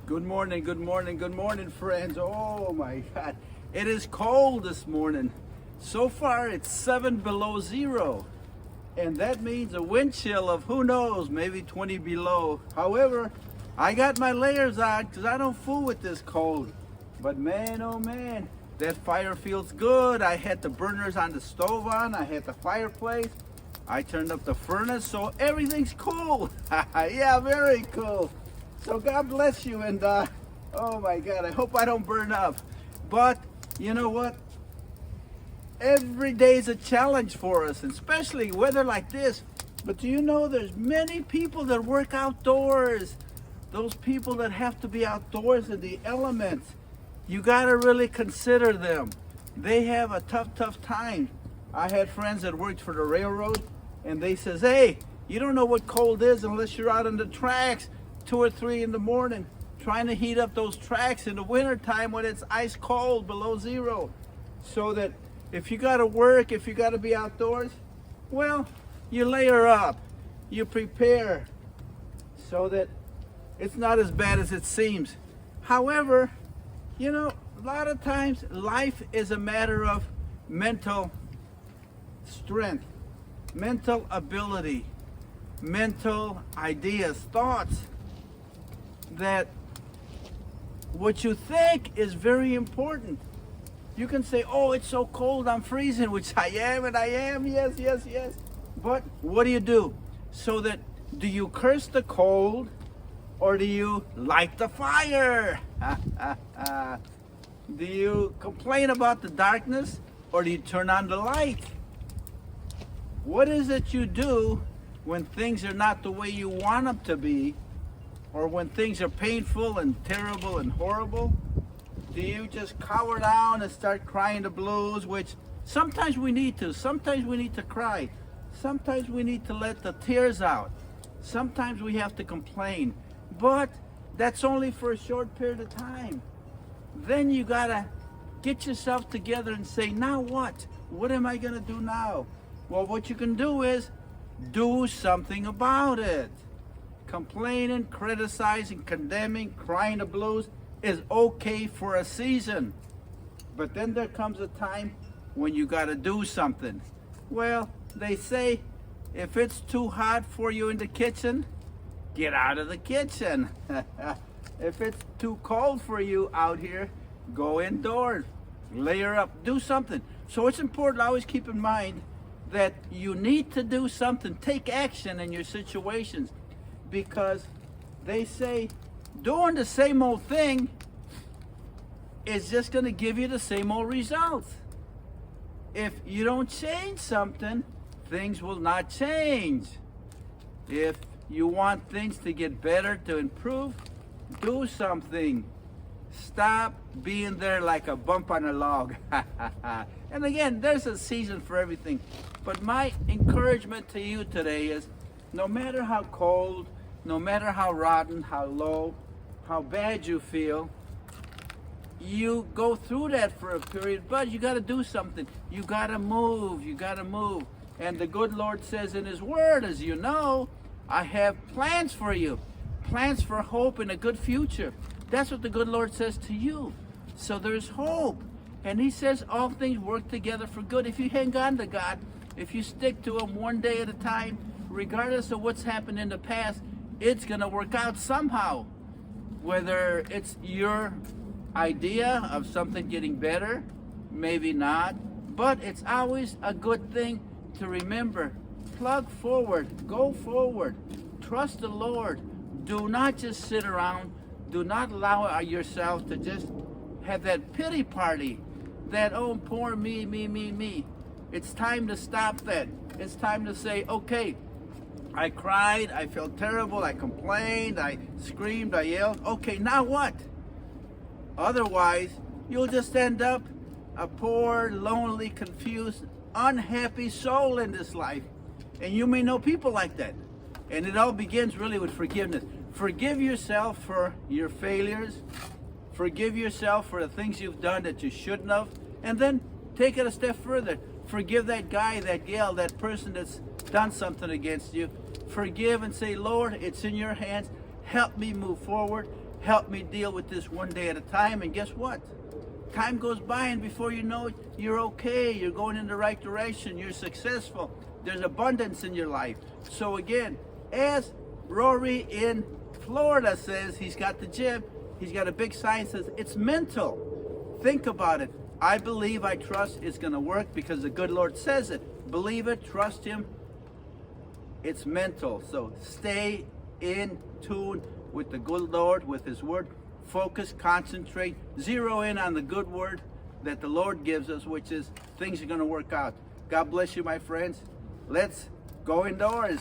Good morning, good morning, good morning, friends. Oh my God. It is cold this morning. So far, it's 7 below zero. And that means a wind chill of who knows, maybe 20 below. However, I got my layers on because I don't fool with this cold. But man, oh man, that fire feels good. I had the burners on the stove on, I had the fireplace. I turned up the furnace, so everything's cool. Yeah, very cool. So God bless you, and oh my God, I hope I don't burn up. But you know what? Every day is a challenge for us, and especially weather like this. But do you know there's many people that work outdoors? Those people that have to be outdoors in the elements. You gotta really consider them. They have a tough time. I had friends that worked for the railroad, and they says, hey, you don't know what cold is unless you're out on the tracks 2 or 3 in the morning trying to heat up those tracks in the winter time when it's ice cold below zero. So that if you got to work, if you got to be outdoors, well, you layer up, you prepare so that it's not as bad as it seems. However, you know, a lot of times life is a matter of mental strength, mental ability, mental ideas, thoughts. That what you think is very important. You can say, oh, it's so cold, I'm freezing, which I am, and I am, yes. But what do? So that, do you curse the cold, or do you light the fire? Do you complain about the darkness, or do you turn on the light? What is it you do when things are not the way you want them to be? Or when things are painful and terrible and horrible? Do you just cower down and start crying the blues, which sometimes we need to. Sometimes we need to cry. Sometimes we need to let the tears out. Sometimes we have to complain. But that's only for a short period of time. Then you gotta get yourself together and say, now what? What am I gonna do now? Well, what you can do is do something about it. Complaining, criticizing, condemning, crying the blues is okay for a season. But then there comes a time when you got to do something. Well, they say if it's too hot for you in the kitchen, get out of the kitchen. If it's too cold for you out here, go indoors, layer up, do something. So it's important to always keep in mind that you need to do something, take action in your situations. Because they say doing the same old thing is just going to give you the same old results. If you don't change something, things will not change. If you want things to get better, to improve, do something. Stop being there like a bump on a log. And again, there's a season for everything. But my encouragement to you today is, no matter how cold, no matter how rotten, how low, how bad you feel, you go through that for a period, but you got to do something. You got to move. And the good Lord says in His Word, as you know, I have plans for you, plans for hope and a good future. That's what the good Lord says to you. So there's hope. And He says all things work together for good. If you hang on to God, if you stick to Him one day at a time, regardless of what's happened in the past, it's going to work out somehow. Whether it's your idea of something getting better, maybe not, but it's always a good thing to remember. Plug forward, go forward, trust the Lord. Do not just sit around. Do not allow yourself to just have that pity party, that, oh, poor me. It's time to stop that. It's time to say, okay, I cried, I felt terrible, I complained, I screamed, I yelled. Okay, now what? Otherwise, you'll just end up a poor, lonely, confused, unhappy soul in this life. And you may know people like that. And it all begins really with forgiveness. Forgive yourself for your failures. Forgive yourself for the things you've done that you shouldn't have. And then take it a step further. Forgive that guy, that gal, that person that's done something against you. Forgive and say, Lord, it's in your hands. Help me move forward. help me deal with this one day at a time. And guess what? Time goes by, and before you know it, you're okay. You're going in the right direction. You're successful. There's abundance in your life. So again, as Rory in Florida says, he's got the gym, he's got a big sign says, it's mental. Think about it. I believe, I trust it's going to work because the good Lord says it. Believe it, trust him. It's mental. So stay in tune with the good Lord, with his word. Focus, concentrate, zero in on the good word that the Lord gives us, which is things are going to work out. God bless you, my friends. Let's go indoors.